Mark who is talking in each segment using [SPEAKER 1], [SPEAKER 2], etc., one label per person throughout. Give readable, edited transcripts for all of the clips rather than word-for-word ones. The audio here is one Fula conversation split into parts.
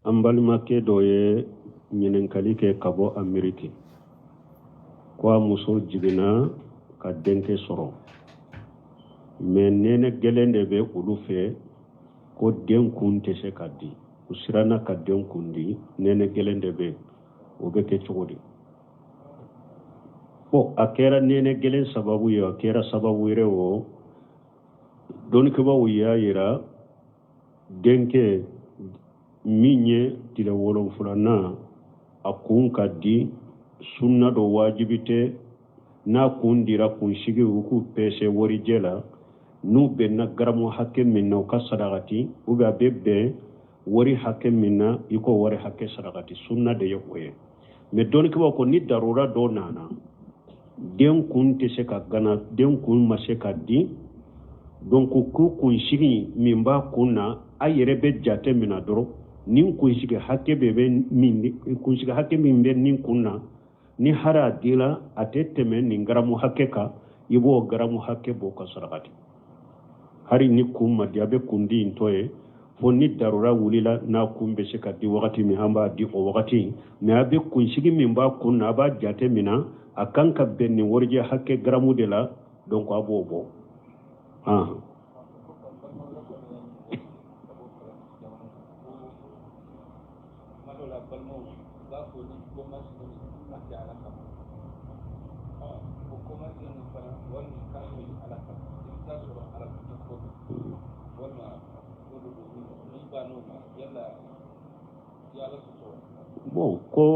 [SPEAKER 1] an balimakɛ dɔ ye ɲininkali kɛ ka bɔ Ameriki ko a muso jiginna ka denkɛ sɔrɔ mais nɛnɛ gɛlɛn de bɛ olu fɛ ko den kun tɛ se ka di u siranna ka den kun di nɛnɛ gɛlɛn de bɛ o bɛ kɛ cogo di a kɛra nɛnɛ gɛlɛn sababu ye a kɛra sababu wɛrɛ o dɔnnikɛbaw y'a yira denkɛ min ye tile 7nan a kun ka di sunna dɔ wajibi tɛ n'a kun dira kunsigi u k'u pɛsɛ warijɛ la n'u bɛnna garamu hakɛ min na u ka sadakati a bɛ bɛn wari hakɛ min na i ko wari hakɛ sadakati sunna de ye o ye mais dɔnnikɛbaw ko ni darura dɔ nana den kun tɛ se ka gana den kun ma se ka di donc ko kunsigi min b'a kun na a yɛrɛ bɛ jate minna dɔrɔn nin kunsigi hakɛ min bɛ nin kun na ni hara a dila a tɛ tɛmɛ nin garamu hakɛ kan i b'o garamu hakɛ bɔ ka sarakati hari ni kun ma di a bɛ kun di tɔ ye fo ni darura wulila n'a kun bɛ se ka di wagati min an b'a di o wagati mais a bɛ kunsigi min b'a kun na a b'a jate minna a kan ka bɛn nin warijɛ hakɛ garamu de la donc a b'o bɔ ko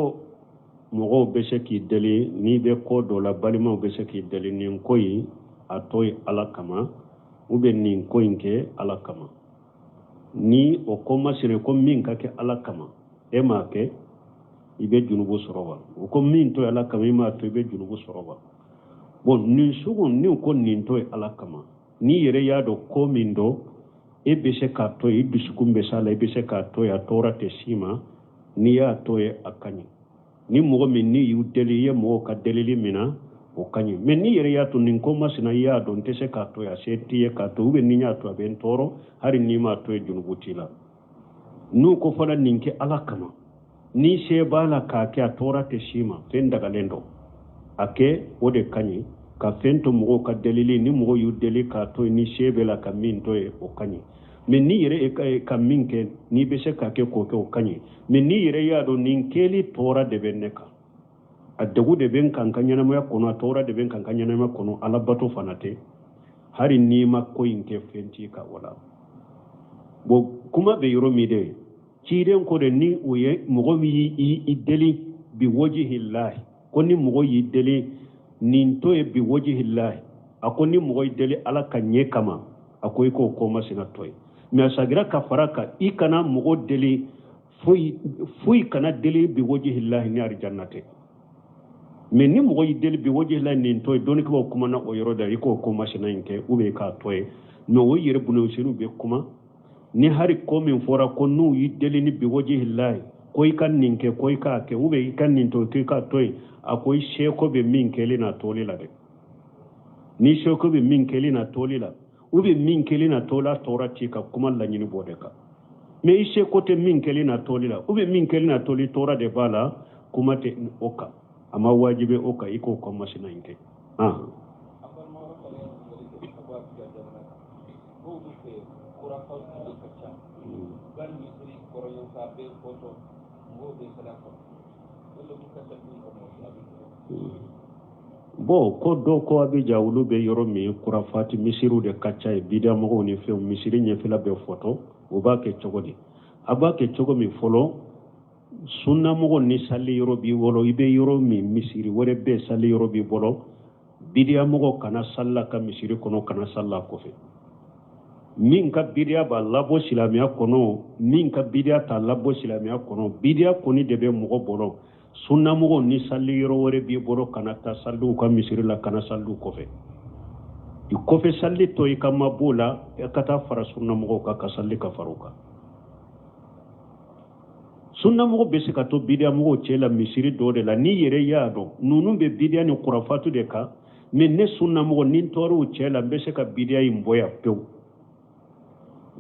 [SPEAKER 1] mɔgɔw bɛ se k'i deli n'i bɛ ko dɔ la balimaw bɛ se k'i deli nin ko in a tɔ ye ala kama ou bien nin ko in kɛ ala kama ni o ko masina ko min ka kɛ ala kama e m'a kɛ i bɛ junubu sɔrɔ wa o ko min to ye ala kama i m'a to i bɛ junubu sɔrɔ wa nin sugu ni ko nin to ye ala kama ni yɛrɛ y'a dɔn ko min dɔn e bɛ se k'a to ye i dusukun bɛ s'a la i bɛ se k'a to ye a tɔɔrɔ tɛ s'i ma n'i y'a to ye a ka ɲi ni mɔgɔ min ni y'u deli i ye mɔgɔw ka delili min na o ka ɲi mais ni yɛrɛ y'a to nin ko masina i y'a dɔn n tɛ se k'a to ye a se t'i ye k'a to ou bien ni y'a to a bɛ n tɔɔrɔ hali n'i m'a to ye junubu t'i la n'u ko fana nin kɛ ala kama ni se b'a la k'a kɛ a tɔɔrɔ tɛ s'i ma fɛn dagalen dɔ a kɛ o de ka ɲi ka fɛn to mɔgɔw ka delili ni mɔgɔw y'u deli k'a to ye ni se bɛ la ka min to ye o ka ɲi mais ni yɛrɛ ka min kɛ n'i bɛ se k'a kɛ k'o kɛ o ka ɲi mais ni yɛrɛ y'a dɔn nin kɛli tɔɔrɔ de bɛ ne kan a degu de bɛ n kan ka ɲɛnamaya kɔnɔ a tɔɔrɔ de bɛ n kan ka ɲɛnamaya kɔnɔ ala bato fana tɛ hali n'i ma ko in kɛ fɛn t'i kan o la kuma bɛ yɔrɔ min de ciden ko de ni o ye mɔgɔ min y'i deli bi wajihillahi ko ni mɔgɔ y'i deli nin to ye bi wajihillahi a ko ni mɔgɔ y'i deli ala ka ɲɛ kama a ko i k'o ko masina to ye mais a sagira ka fara kan i kana mɔgɔ deli foyi kana deli bi wajihillahi ni arijanna tɛ mais ni mɔgɔ y'i deli bi wajihillahi nin to ye dɔnnikɛbaw kumana o yɔrɔ da i k'o ko masina in kɛ ou bien k'a to ye mais o yɛrɛ bunawuseniw bɛ kuma ni hari ko min fɔra ko n'u y'i deli ni bi wajihillahi ko i ka nin kɛ ko i k'a kɛ ou bien i ka nin to k'i k'a to ye a ko i seko bɛ min kɛli na tɔli la dɛ ni seko bɛ min kɛli na tɔli la ou bien min kɛli na tɔla tɔɔrɔ t'i ka kuma laɲini bɔ de kan mais i seko tɛ min kɛli na tɔli la ou bien min kɛli na tɔli tɔɔrɔ de b'a la kuma tɛ o kan a ma wajibi o kan i k'o ko masina in kɛ ko dɔ ko a bɛ ja olu bɛ yɔrɔ min kurafati misiriw de ka ca ye bidia mɔgɔw ni fɛnw misiri ɲɛfɛla bɛ fɔtɔ o b'a kɛ cogo di a b'a kɛ cogo min fɔlɔ sunna mɔgɔ ni sali yɔrɔ b'i bolo i bɛ yɔrɔ min misiri wɛrɛ bɛ sali yɔrɔ b'i bolo bidia mɔgɔ kana salila ka misiri kɔnɔ kana salila kɔfɛ min ka bidia b'a labɔ silamɛya kɔnɔ min ka bidia t'a labɔ silamɛya kɔnɔ bidia kɔni de bɛ mɔgɔ bolo sunna mɔgɔ ni sali yɔrɔ wɛrɛ b'i bolo kana taa saliw ka misiri la kana saliw kɔfɛ i kɔfɛ sali to i ka ma b'o la ka taa fara sunna mɔgɔw kan ka sali ka fara o kan sunna mɔgɔ bɛ se ka to bidia mɔgɔw cɛ la misiri dɔ de la ni yɛrɛ y'a dɔn ninnu bɛ bidia ni kurafatu de kan mais ne sunna mɔgɔ ni tɔɔrɔw cɛ la n bɛ se ka bidia in bɔ yan pewu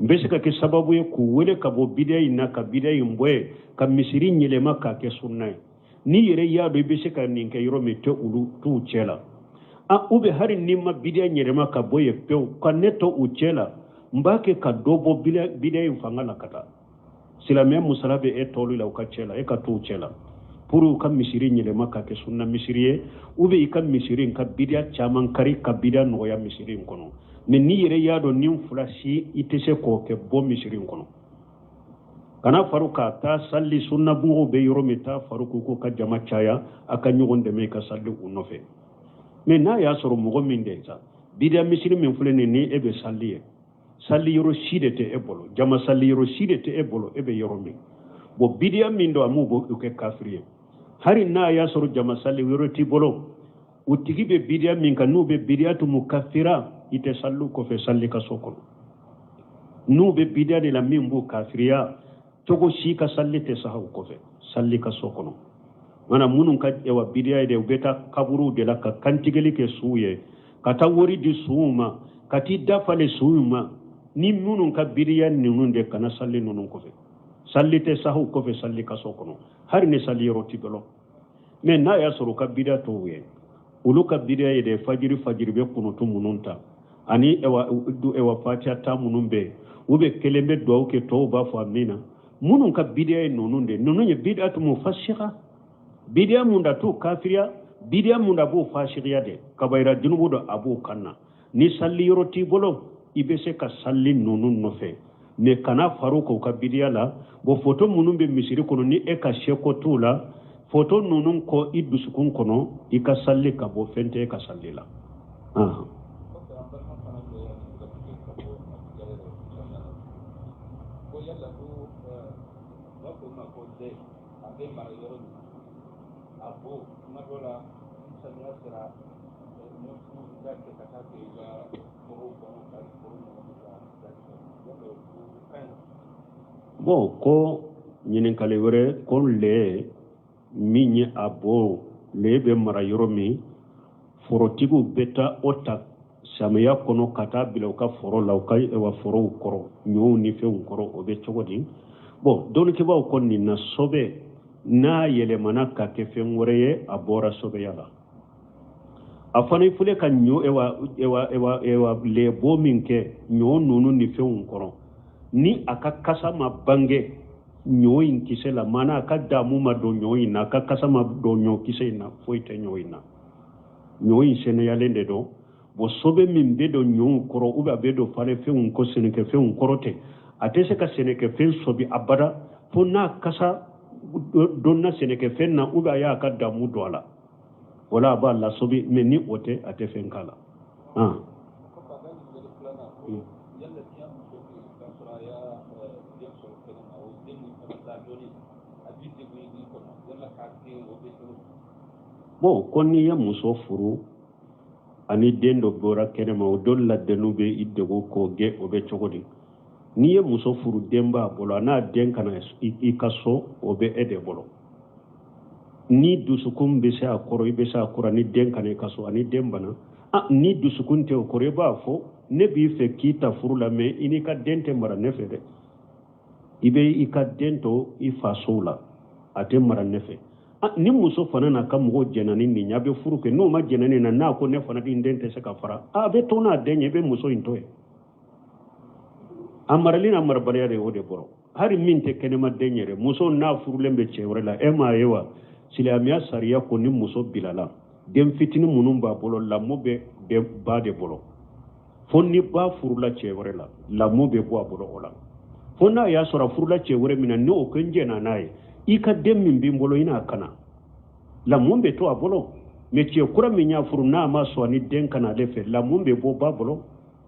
[SPEAKER 1] mbese ka ke sababu ye ku wele ka bo bidia ina ka bidia imboye ka misiri nyelema ka ke sunna ni yere yado ibese ka ninke yoro mete ulu tu chela a ube hari nima bidia nyelema ka boye peu ka neto uchela mbake ka dobo bidia infangala kata silamia musalabe e tolu la ukachela e ka tu chela puru ka misiri nyelema ka ke sunna misiri ube ika misiri ka bidia chaman kari ka bidia noya misiri kono mais ni yere yado nim fulashi itese ko ke bo misiri kono kana faruka ta salli sunna bungo be yoro meta faruku ko ka jama chaya aka nyugonde me ka salli unofe mais na ya soro mugo min de sa bidia misiri min fulene ni ebe salli yoro shidete e bolo jama salli yoro shidete e bolo ebe yoro min bo bidia min do amu bo ke kafriye hari na ya soro jama salli yoro ti bolo utigi be bidia min ka nube bidia tu mukaffira ite sallu ko fe salli ka sokolo nube bidia de la min bu kafriya togo shi ka salli te sahaw ko fe salli ka sokono mana munun ka ewa bidia de ubeta kaburu de la ka kantigeli ke suye kata wori di suuma kati dafale suuma ni munun ka bidia ninun de kana salli nunun ko fe salli te sahaw ko fe salli ka sokono har ne salli roti belo mais na ya soro ka bidia to we ulu ka bidia de fajiri be kunutu mununta ani ewa fatiha ta munun be ube kelembe do ke to ba fa amina munun ka bidia nunun de nunun ye bid'atu mufassiqa bidia munda tu kafiriya bidia munda bu fasiqiya de kabayra junubu do abu kanna ni salli roti bolo ibese ka salli nunun no fe ne kana faruko ka bidia la bo foto munun be misiri kono ni e ka sheko tula foto nunun ko idusukun kono ika salli ka bo fente ka salli la bon ko ñininkali were kon le miñe abo lebe mara yoro mi forotigu beta ota samaya kono kata bila ka foro la ka ewa foro koro nyu ni fe koro obe chogodi bon don ke ba ko ni na sobe na yele mana ka ke fe ngoreye abora sobe yala afani fule kan nyu ewa lebo minke nyu nunu ni fe koro ni aka kasa ma bange nyoyin kise la mana aka damu ma do nyoyin na aka kasa ma do nyo kise na foite nyoyin na nyoyin sene yalende do bo sobe min be do nyon koro uba be do fale fe ko sene ke fe korote atese ka sene ke fe sobi abada fo na kasa donna sene ke fe na uba ya aka damu do ala wala ba la sobi meni ote ate fe kala bon konni ya muso furu ani dendo bora kenema o dolla denube iddego ko ge obe chogodi ni ya muso furu demba bolo na den kana ikaso obe ede bolo ni dusukun be sa akoro ibe sa akora ni den kana ikaso ani demba na ni dusukun te okore ba fo ne bi fe kita furu la me ini ka dente mara nefe de ibe ika dento ifasola ate mara nefe ni muso fana na ka mugo jenani ni nyabe furu ke no ma jenani na ko ne fana din dente se ka fara be to na denye be muso intoe amaralina marbaliya de wode boro hari minte kene ma denyere muso na furu lembe chewre la ema yewa silamiya sariya ko ni muso bilala dem fitini munum ba bolo la mobe be ba de bolo fonni ba furu la chewre la mobe bo bolo ola fonna ya sora furu la chewre mina no ko njena naye ika demmi bimbolo ina kana la mumbe to abolo metie kura minya furu na ma so ni den kana lefe la mumbe bo babolo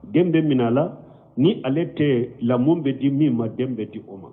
[SPEAKER 1] dembe minala ni alete la mumbe di mi ma dembe di oma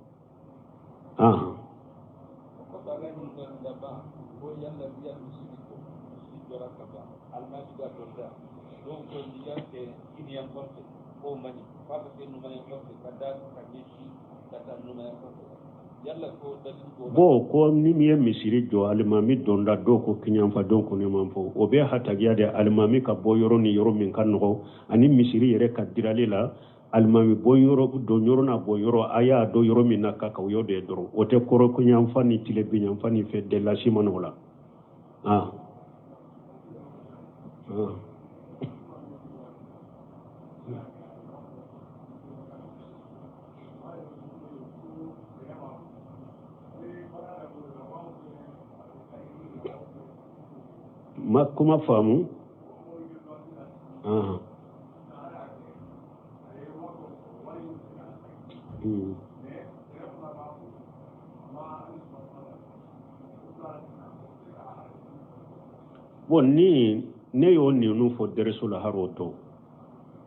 [SPEAKER 1] bo ko ni mi misiri jo alimami donda do ko kinyan fa don ko ne manfo o be hatagiya de alimami ka bo yoro ni yoro min kan no ani misiri yere ka dirale la almami boyoro do nyoro na boyoro aya do yoro minna ka ka yo de doro wote koro ko nyam fani tile bi nyam fani fe de la simanola ma kuma famu bon ni ne yo ni nu fo deresul haroto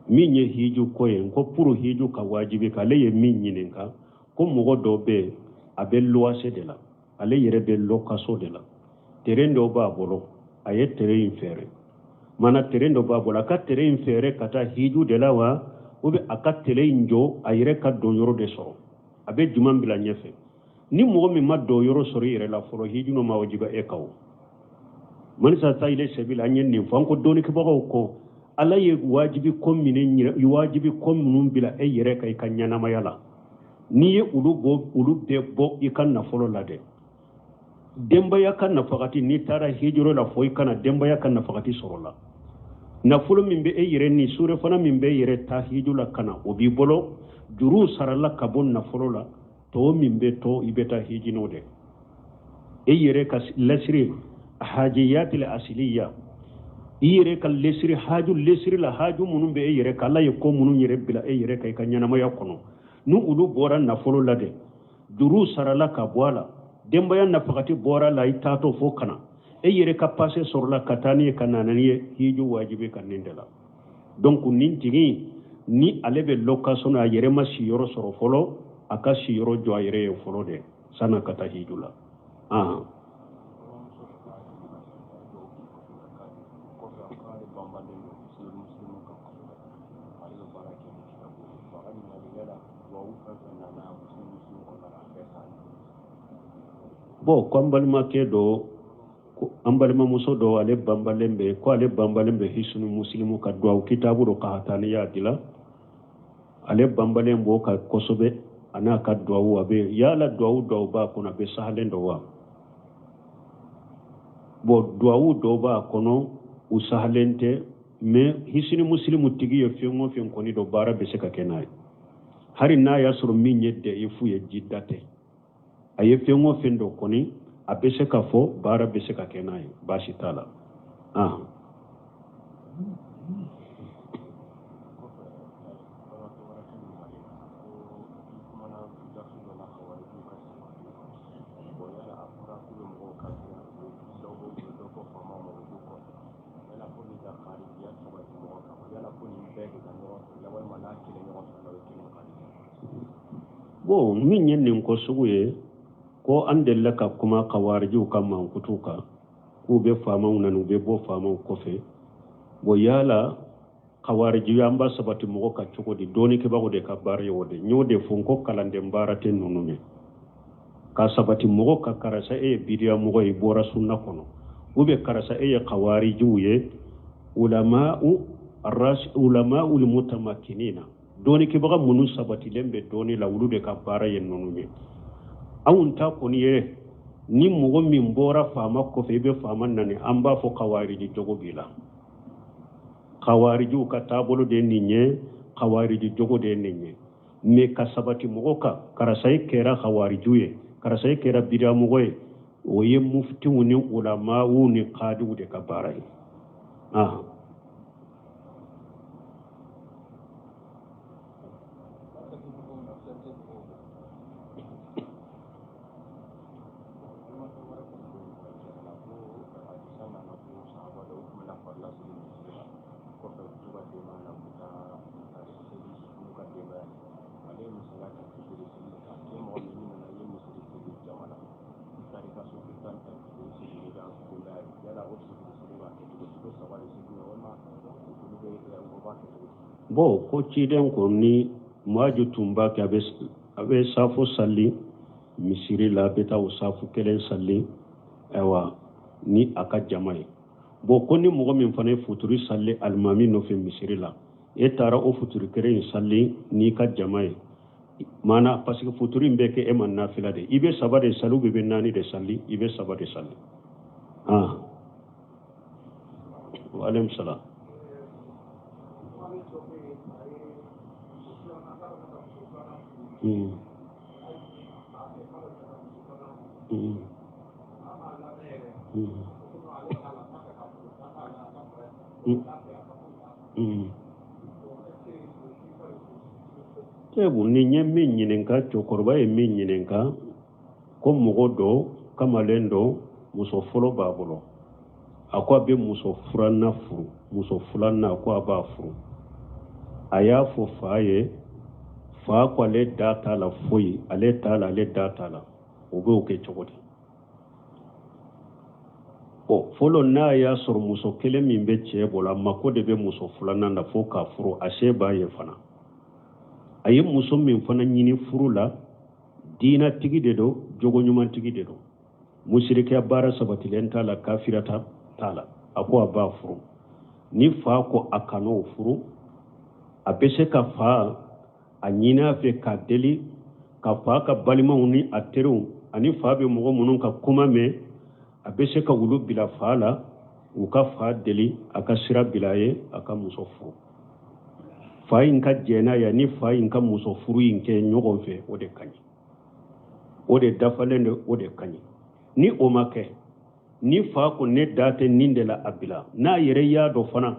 [SPEAKER 1] minye hiju koyen ko puru hiju ka wajibi ka le ye minyin ka ko mogo do be abe loise de la ale yere be lokaso de la terrain do ba bolo aye terrain infere mana terrain do ba bolo ka terrain infere kata hiju de la wa obe aka terrain jo ayere ka do yoro de so abe juman bila nyefe ni mogo mi ma do yoro sori yere la foro hiju no ma wajiba e kaw man sa ile sebil anyen ni fanko doni ke bago ko ala ye wajibi kom minen yi wajibi kom nun bila e yere kay kanyana mayala ni ye ulu be bo ikan na folo lade demba yakan na fakati ni tara hijro la foy kana demba yakan na fakati sorola na folo min be e yere ni sure fana min be yere ta hijula kana obi bolo juru sarala kabon na folo la to min be to ibeta hijino de e yere ka lesri حاجيات الأصلية يريك اللسر حاج اللسر لا حاج منو بي يريك الله يكون منو يريك بلا يريك كان ينما يكونو نو أولو بورا نفلو لدي درو سرلا كبوالا دمبيا نفقاتي بورا لا يتاتو فوكنا يريك باسي سرلا كتاني كناناني هيجو واجبي كنندلا دونك نينتيغي ni alebe location a yerema siyoro soro folo aka siyoro jo ayere folo de sana kata hijula bo ko ambalima ke do ambalima muso do ale bambalembe ko ale bambalembe hisunu muslimu ka do kitabu do ka hatani ya dila ale bambalembo ka kosobe ana ka do abe yala do ba kuna be sahalen do wa bo do ba kono usahalente me hisunu muslimu tigi yo fengo fen koni do bara be se ka kenai hari na yasuru minyedde ifu ye jiddate aye fengo fendo koni abese ka fo bara bese ka kenai bashi tala bo min yen ko suguye ko andella ka kuma kawarju kam man kutuka ku be fama unanu be bo fama ko fe bo yala kawarju yamba sabati mo ka chukodi doni ke bago de ka bare wode nyode fonko kalande mbarate nunume ka sabati mo ka karasa e bidiya mo e bora sunna kono ube karasa e kawarju ye ulama'ul mutamakkinina doni ke baga munu sabati lembe doni la wulude ka bare yen nunume awunta koni ye ni mogo min bora fama ko fe be fama nani amba fo kawariji jogo bila kawariju ka tabolo de ninye kawariji jogo de ninye me kasabati mogo ka karasai kera kawariju ye karasai kera bida mogo ye o ye mufti woni ulama woni qadu de ka barai bo ko ciden ko ni maju tumba ke abe safu salli misiri la beta usafu kelen salli ewa ni aka jamai bo ko ni mogo min fane futuri salli almami no fe misiri la e tara o futuri kere salli ni ka jamae mana parce que futuri mbeke e man nafila de ibe sabade salu be nani de salli ibe sabade salli wa alaykum salam tebu ni nye min ñininka cokoroba ye min ñininka ko mogo do kamalen do muso folo b'a bolo a ko a be muso furanna furu muso fulanna ko a b'a furu a y'a fɔ fa ye fa ko ale da t'a la foyi ale t'a la ale da t'a la o b'o kɛ cogo di fɔlɔ n'a y'a sɔrɔ muso kelen min bɛ cɛ bolo a mako de bɛ muso filanan na fo k'a furu a se b'a ye fana a ye muso min fana ɲini furu la diinatigi de don jogoɲumantigi de don musirikiya baara sabatilen t'a la kafira t'a la a ko a b'a furu ni fa ko a kan'o furu a bɛ se ka fa a ɲini a fɛ k'a deli ka fa ka balimaw ni a teriw ani fa bɛ mɔgɔ minnu ka kuma mɛn a bɛ se ka wulu bila fa la u ka fa deli a ka sira bila ye a ka muso furu fa in ka jɛna ya ni fa in ka muso furu in kɛ ɲɔgɔn fɛ o de ka ɲi o de dafalen de o de ka ɲi ni o ma kɛ ni fa ko ne da tɛ nin de la a bila n'a yɛrɛ y'a dɔn fana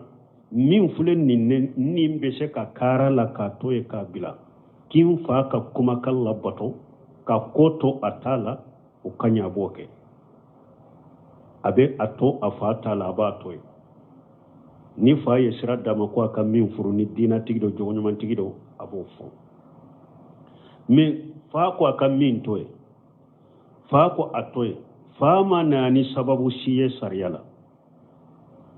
[SPEAKER 1] min filɛ nin bɛ se ka kaara la k'a to ye k'a bila k'i fa ka kumakan labato ka ko to a t'a la o ka ɲi a b'o kɛ a bɛ a to a fa t'a la a b'a to ye ni fa ye sira d'a ma ko a ka min furu ni diinatigi do jogoɲumantigi do a b'o furu mais fa ko a ka min to ye fa ko a to ye fa ma na ni sababu si ye sariya la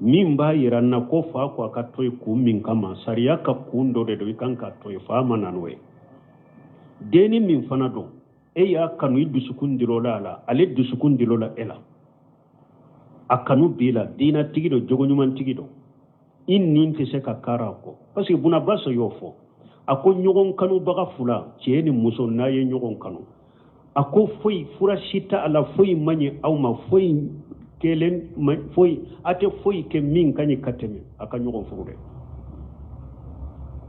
[SPEAKER 1] min b'a yira na ko fa ko a ka to ye kun min kama sariya ka kun dɔ de do i kan ka to ye fa ma na n'o ye denni min fana don e y'a kanu i dusukun dir'o la ale dusukun dir'o la e la a kanu b'i la diinatigi do jogoɲumantigi do i nin tɛ se ka kaara a kɔ parce que bunabasa y'o fɔ a ko ɲɔgɔn kanubaga fila cɛ ni muso n'a ye ɲɔgɔn kanu a ko foyi fura si t'a la foyi ma ɲi aw ma foyi kelen foyi a tɛ foyi kɛ min ka ɲi ka tɛmɛ a ka ɲɔgɔn furu dɛ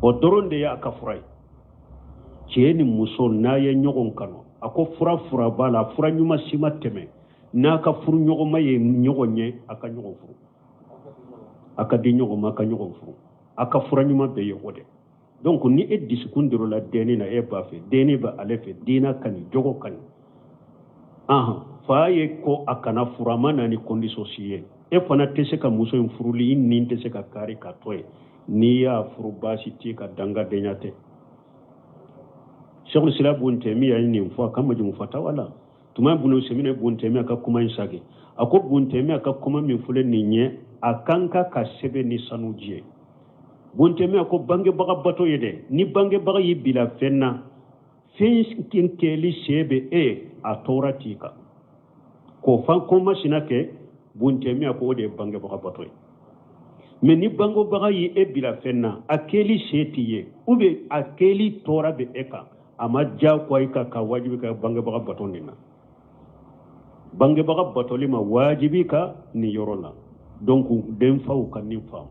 [SPEAKER 1] o dɔrɔn de y'a ka fura ye cɛ ni muso n'a ye ɲɔgɔn kanu a ko fura b'a la fura ɲuman si ma tɛmɛ n'a ka furu ɲɔgɔn ma ye ɲɔgɔn ɲɛ a ka ɲɔgɔn furu a ka di ɲɔgɔn ma a ka ɲɔgɔn furu a ka fura ɲuman bɛ ye o de donc ni e dusukun dir'o la denni na e b'a fɛ denni bɛ ale fɛ diina kani jogo kani fa ye ko a kana furu a ma na ni condition si ye e fana tɛ se ka muso in furuli i nin tɛ se ka kari ka to ye n'i y'a furu baasi t'i ka dangadenya tɛ Sheikhul Islam Ibn Taymiyyah ye nin fɔ a ka Majmu' Fatawa la tuma Ibn Usaymin Ibn Taymiyyah ka kuma in sagi a ko Ibn Taymiyyah ka kuma min filɛ nin ye a kan ka sɛbɛn ni sanu ji ye Ibn Taymiyyah ko bangebaga bato ye dɛ ni bangebaga y'i bila fɛn na fɛn kɛli se bɛ a tɔɔra t'i kan k'o fan ko masina kɛ Ibn Taymiyyah ko o de ye bangebaga bato ye mais ni bangebaga y'i bila fɛn na a kɛli se t'i ye ou bien a kɛli tɔɔra bɛ e kan a ma diyagoya i kan ka wajibi ka bangebaga bato nin na bangebaga batoli ma wajibi ka nin yɔrɔ la donc den faw ka nin faamu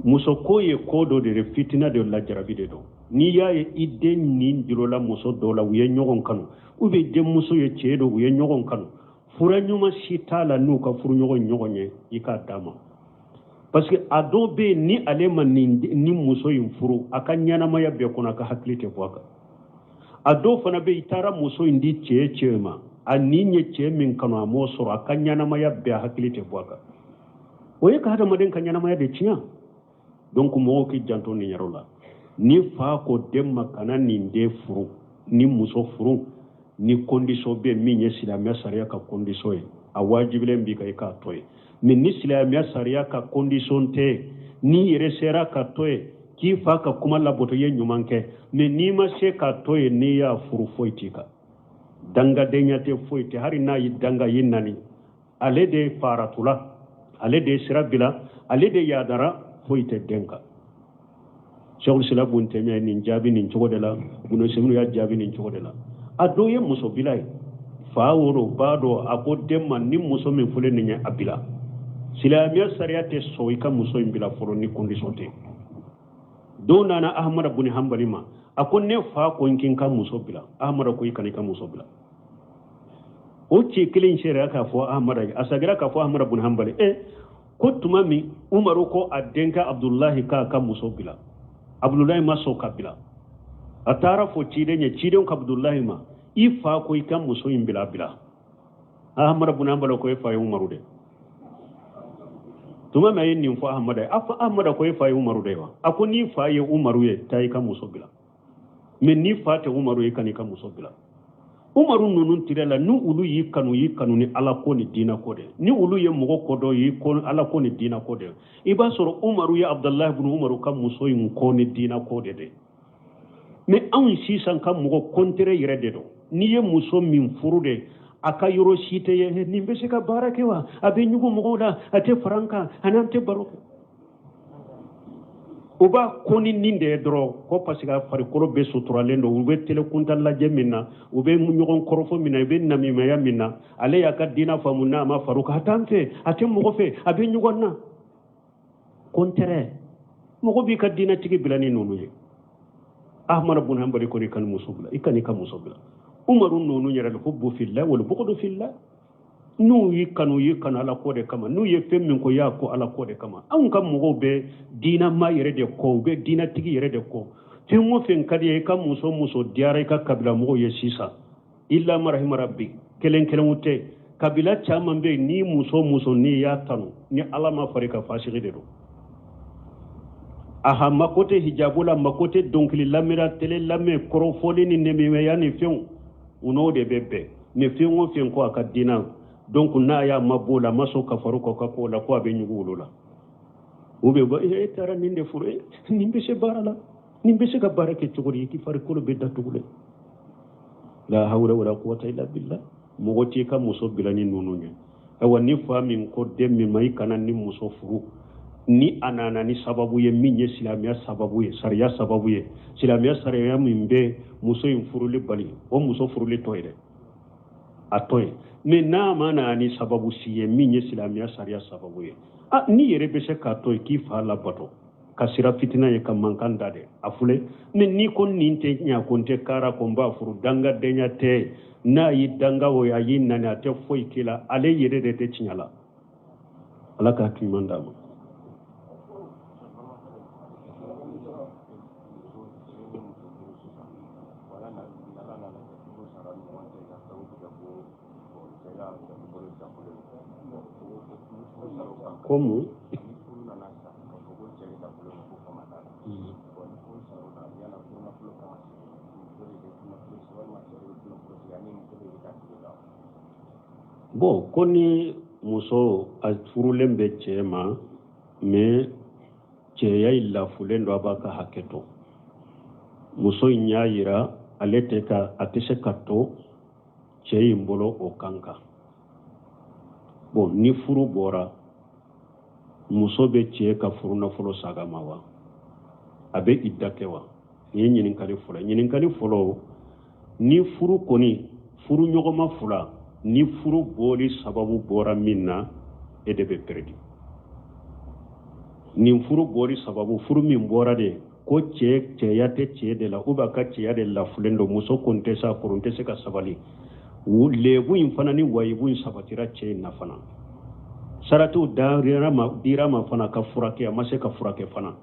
[SPEAKER 1] muso ko ye ko dɔ de ye fitina de lajarabi de don n'i y'a ye i den nin dir'o la muso dɔw la u ye ɲɔgɔn kanu ou bien denmuso ye cɛ dɔ u ye ɲɔgɔn kanu fura ɲuman si t'a la n'u ka furu ɲɔgɔn ye i k'a d'a ma parce que a dɔw bɛ yen ni ale ma ni muso in furu a ka ɲɛnamaya bɛɛ kɔnɔ a ka hakili tɛ bɔ a kan a dɔw fana bɛ yen i taara muso in di cɛ ma a nin ye cɛ min kanu a m'o sɔrɔ a ka ɲɛnamaya bɛɛ a hakili tɛ bɔ a kan o ye ka hadamaden ka ɲɛnamaya de tiɲɛ donc mɔgɔw k'i janto nin yɔrɔ la ni fa ko den ma kana nin den furu ni muso furu ni condition bɛ min ye silamɛya sariya ka condition ye a wajibilen b'i kan i k'a to ye mais ni silamɛya sariya ka condition tɛ n'i yɛrɛ sera ka to ye k'i fa ka kuma labato ye ɲuman kɛ mais n'i ma se ka to ye n'i y'a furu foyi t'i kan dangadenya tɛ foyi tɛ hari n'a ye danga ye nani ale de faratula ale de sira bila ale de yadara foyi tɛ den kan shaykhul islam bun temiya nin jaabi nin cogo de la buno seminu ya jaabi nin cogo de la a do ye muso bilay fa woro baado ako demma ni muso min fule ni nya abila silamiya sariya te so ika muso in bila foro ni condition te do nana ahmad ibn hanbali ma ako ne fa ko kin ka muso bila ahmad ko ikani ka muso bila o ce kilin shari'a ka fo ahmad asagira ka fo ahmad ibn hanbali ko tuma mi umaru ko adenka abdullahi ka muso bila abdullahi ma so ka bila atara fo cide nya cide ko abdullahi ma ifa ko ikam muso in bila ahmad ibn hanbali ko ifa umaru de tuma mai nin fo ahmad afa ahmad ko ifa umaru de wa ako ni fa ye umaru ye tayi ka muso bila men ni fa te umaru ye kan ka muso bila umaru nunun tirela nu ulu yi kanu ni ala ko ni dina ko de ni ulu ye mogo ko do yi ko ala ko ni dina ko de iba soro umaru ya abdullah ibn umaru kam muso yin ko ni dina ko de me an sisan kam mogo kontere yire de do ni ye muso min furu de aka yoro site ye ni be se ka barake wa abe nyugo mogo da ate franka anante baroko uba koni ninde dro ko pasika fari koro be suturalendo ube tele kunta la jemina ube munyogon korofo mina be namima ya mina ale yaka dina famuna ma faruka hatante ate mogo fe abe nyugonna kontere mogo bi ka dina tigi bilani nonu ye ahmad ibn hanbali ko ni kan musubla ikani kan musubla umaru nonu nyara ko bu fillah wal buqdu fillah nu yi kanu ala ko de kama nu ye fem min ko ya ko ala ko de kama an kam mo be dina ma yere de ko be dina tigi yere de ko fe mo fen kadi e kam muso diara ka kabila mo ye sisa illa marhim rabbi kelen wute kabila chama be ni muso ni ya tanu ni ala ma farika fasiri de do aha makote hijabula makote donkili lamira tele lamme korofoli ni neme ya ni fen uno de bebe ne fen wo fen ko aka dina donc na ya mabola maso kafaru ko ko la ko be nyugulo la ube ba tara ninde fure nimbe se barala nimbe se ka barake tuguri ki far ko be datugule la hawla wala quwwata illa billah mo goti ka muso bilani nunu nya awani fami ko demmi mai kanan ni muso furu ni anana ni sababu ye minye silamiya sababu ye sariya sababu ye silamiya sariya mimbe muso in furuli bali o muso furuli toyde atoy me na mana ni sababu siye minye silamiya sariya sababu ye ni yere be se ka toy ki fa la bato kasira fitina ye kam mankanda de afule me ni kon ninte nya konte kara ko mba furu danga denya te na yi danga wo ya yin na te foy kila ale yere de te chinyala alaka kimandama como bon koni muso afurulen be cema me ceya illa fulendo abaka haketo muso nyayira alete ka atese katto ceyi mbolo o kanka bon ni furu bora muso be ce ka furu na folo sagama wa abe iddake wa ni nyininkali folo ni furu koni furu nyogoma fula ni furu boli sababu bora minna edebe perdi ni furu boli sababu furu min bora de ko ce yate ce de la uba ka ce ya de la fulendo muso konte sa kurunte se ka sabali lebu in fana ni wayibu in sabatira ce na fana saratu dirama fana ka furake amase ka furake fana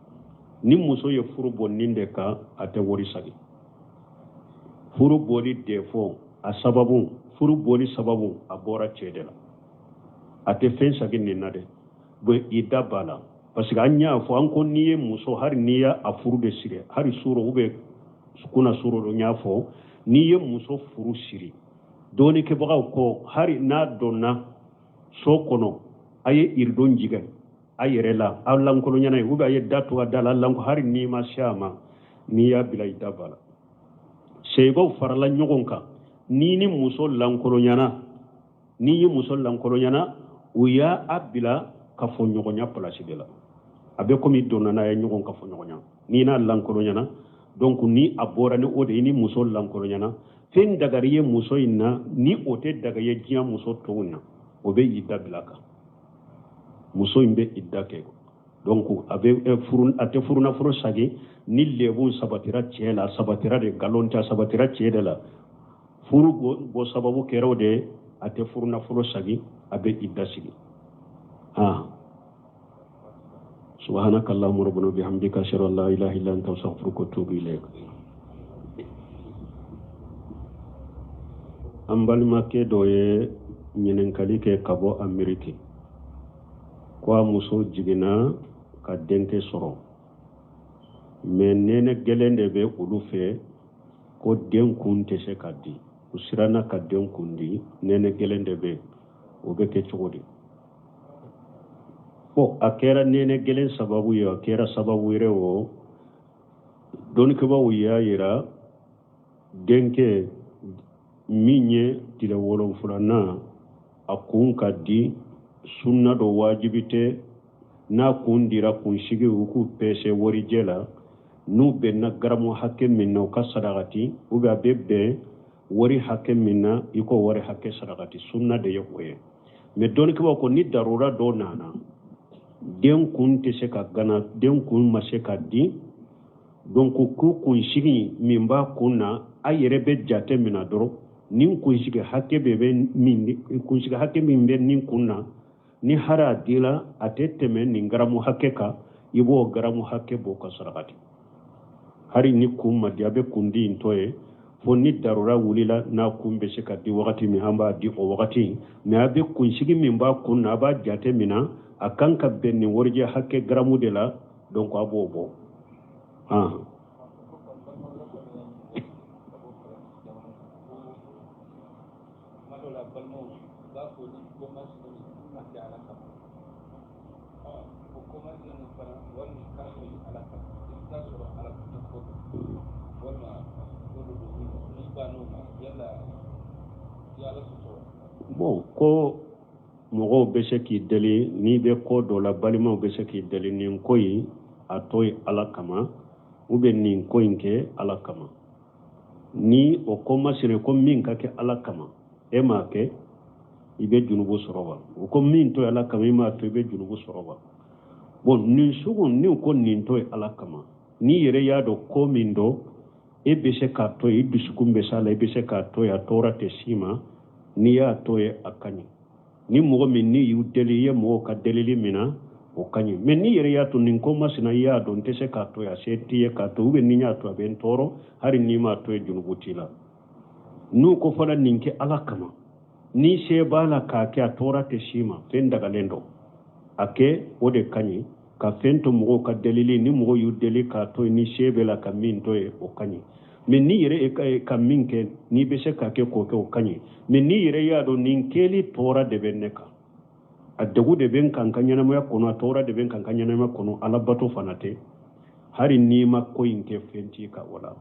[SPEAKER 1] ni muso ye furu bonninde ka ate wori sagi furu boli defo a sababu furu boli sababu a bora cede la ate fen sagi ninna de bo ida bala parce que anya fo anko niye muso har niya a furu de sire hari suro ube kuna suro do nya fo niye muso furu siri doni ke baga ko hari na donna so kono aye irdon jigan ayere la allan ko nyana ube aye datu adala allan ko hari ni ma shama niya bilay dabala seygo farala nyogonka ni muso lankolo nyana ni muso lankolo nyana uya abila ka fo nyogonya place de la abe komi donna na ya nyogon ka fo nyogonya ni na lankolo nyana donc ni abora ni ode ni muso lankolo nyana fen dagariye muso inna ni ote dagaye jiya muso tona obe yidda bilaka muso imbe idda ke donc abe furun ate furuna furo sagi ni lebu sabatira chela sabatira de galonta sabatira chedela furu bo sababu kero de ate furuna furo sagi abe idda sigi سبحانك اللهم ربنا وبحمدك اشهد ان لا اله الا انت استغفرك واتوب اليك ambal make doye nyenen kalike kabo ameriki kwa muso jigina ka denke soro mais nene gelende be ulu fe ko den kunte se kaddi usirana ka den kundi nene gelende be o be ke chogodi akera nene gelen sababu ya akera sababu irewo don ke ba wiya yira denke minye tila wolon fulana akun kaddi sunna do wajibite na kundira kun shigi uku pese wori jela nu benna garamu hakke minna ka sadaqati uga bebbe wori hakke minna iko wori hakke sadaqati sunna de yokoye me don ke ba ko ni darura do nana den kun te se ka gana den kun ma se ka di donc ku kun shigi min ba kunna ayere be jate mina doro nin kun shigi hakke be min kun shigi hakke min be nin kunna ni hara dila atete men ni garamu hakke ka ibo garamu hakke bo ka sarakati hari ni kun ma diabe kundi intoye fo ni darura wulila na kun be se ka di wakati mi hamba di o wakati me abe kun shigi min ba kunna ba jate mina akan ka benni worje hakke garamu de la donc abobo bon ko mogo be se ki deli ni be ko do la balima be se ki deli ni koyi atoy ala kama ube ni koyinke ala kama ni o ko masire ko min ka ke ala kama e ma ke ibe junubu soroba o ko min to ala kama ma to ibe junubu soroba bon ni sugun ni ko ni to ala kama ni yere ya do ko min do e be se ka to e disukumbe sala e be se ka to ya tora te sima ni ya to e akani ni mogo min ni yu deli ye mogo ka delili mina o kanyi mais ni yere ya to nin ko masina ya don te se ka to ya se tiye ka to ube ni nya to ben toro hari ni ma to e junubutila nu ko fala ninke ala kama ni se bala ka ke a tora te shima fen daga lendo ake ode kanyi ka fento mogo ka delili ni mogo yu deli ka to ni shebela ka min to e o kanyi mais ni yere ka min ke ni be se ka ke ko ke o kanyi mais ni yere ya do nin keli tora de beneka adegu de ben kan kanyana mo yakono tora de ben kan kanyana mo kono alabato fanate hari ni ma ko inke fenti ka wala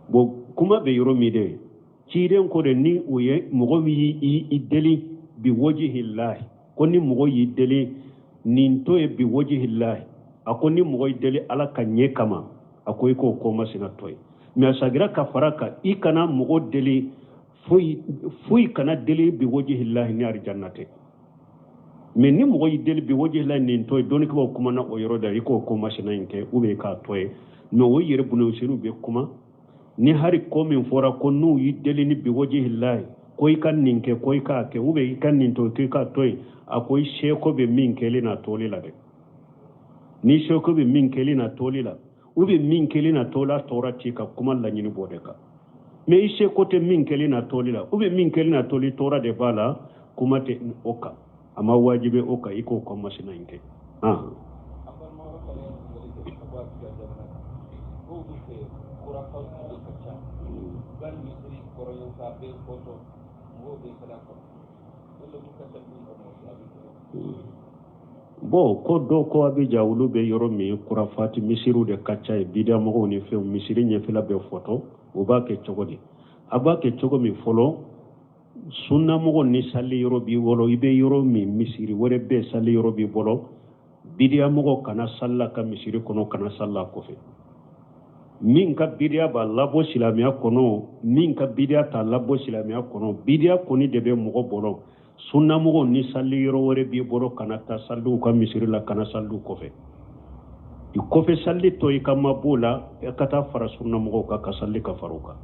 [SPEAKER 1] bo kuma be yoro mi de ciiden ko de ni uye mogo wi i deli bi wajhillahi ko ni mogo yi deli nin to e bi wajhillahi akoni mogo yi deli ala kanye kama akoy ko ko masina toy mi asagira ka faraka ikana mogo deli fuy kana deli bi wajhillahi ni arjannate mais ni mogo yi deli bi wajhillahi nin toy doni ko kuma na o yoro da iko ko masina inke ube ka toy no wo yere bunu siru be kuma ni hari ko min fora ko nu yi deli ni bi wajhillahi koy kan ninke koy ka ke ube kan nin to ke ka toy akoy sheko be min kele na toli la de ni sheko be min kele na toli la ube min kele na tola tora ti ka kuma la nyini bode ka me sheko te min kele na toli la ube min kele na toli tora de bala kuma te oka ama wajibe oka iko ko masina inke bo ko do ko abija wulu be yoro mi kurafati misiru de kacha e bida mo ni fe misiri nye fela be photo o ba ke chogodi aba ke chogo mi folo sunna mo ni sali yoro bi wolo ibe yoro mi misiri wore be sali yoro bi bolo bidiya mogo kana salla ka misiri kono kana salla kofe min ka bidiya ba labo silamiya kono min ka bidiya ta labo silamiya kono bidiya koni de be mogo bolo sunna mogo ni salli yoro wore bi bolo kana ta sallu ka misiri la kana sallu kofe i kofe salli to i ka mabula kata fara sunna mogo ka salli ka faruka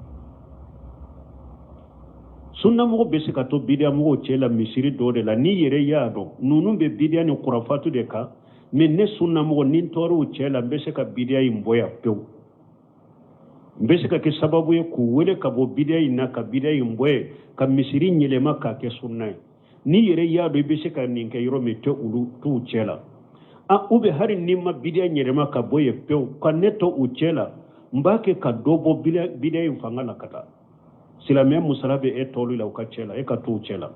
[SPEAKER 1] sunna mogo be se ka to bidiya mogo cela misiri do de la ni yere yado nunu be bidiya ni qurafatu de ka mais ne sunna mogo nin toru cela be se ka bidiya imboya pew be se ka ke sababu ye ku wele ka bo bidiya ina ka bidiya imboye ka misiri nyelema ka ke sunna ni yere yado be se ka nin ke yoro me te ulu tu cela a ube hari nimma bidiya nyelema ka boye pew ka neto u cela mbake ka dobo bidiya infangala kata silamɛ musala be e tolu la u ka cɛla e ka to cɛla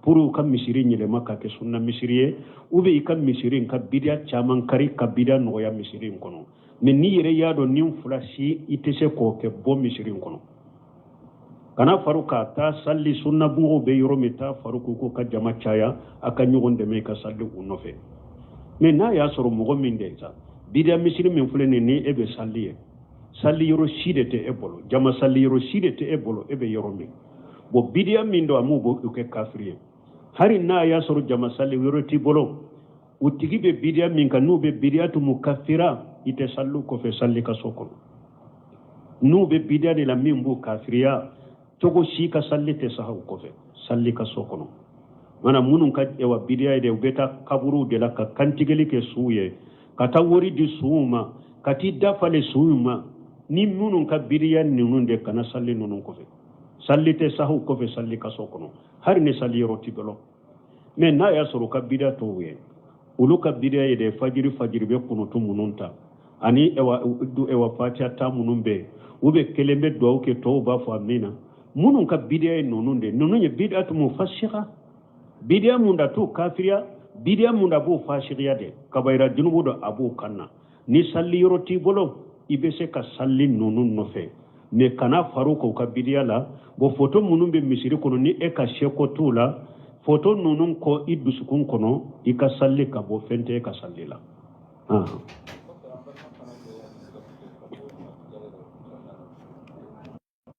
[SPEAKER 1] pour u ka misiri ɲɛlɛma ka kɛ sunna misiri ye ou bien i ka misiri ka bidiya caman kari ka bidiya nɔgɔya misiri kɔnɔ mais ni yɛrɛ y'a dɔn ni fila si i tɛ se k'o kɛ bɔ misiri kɔnɔ kana faru ka taa salli sunna bungo be yɔrɔ min taa faru ko ka jama caya a ka ɲɔgɔn dɛmɛ i ka salli u nɔfɛ mais n'a y'a sɔrɔ mɔgɔ min de sa bidiya misiri min filɛ nin ni e bɛ salli ye salli yoro si de te e bolo jama salli yoro si de te e bolo e be yoro min bo bidiya min do amu bo ke kafiriye hari na ya soro jama salli yoro ti bolo o tigi be bidiya min kan no be bidiya tu mukaffira ite sallu ko fe salli ka sokon no be bidiya de la min bo kafiriya togo si ka salli te sahaw ko fe salli ka sokon mana munun ka e wa bidiya de beta kaburu de la ka kantigeli ke suye kata wori di suuma kati dafale suuma ni munun ka bidiya ninun de kana salli nunun kofe salli te sahu kofe salli kaso kono har ni salli roti belo mais na ya soro ka bidiya to we ulu ka bidiya de fajiri be kuno to mununta ani ewa fatiha ta munun be ube kelembe do ke to ba fa amina munun ka bidiya nunun de nunun ye bidiya to mufassira bidiya munda to kafiriya bidiya munda bo fashiriya de kabaira junubu do abu kanna ni salli roti bolo ibe se ka salli nunun nofe me kana faru ko ka bidiya la bo foto munun be misiri kono ni e ka sheko tula foto nunun ko idusukun kono i ka salli ka bo fente ka salli la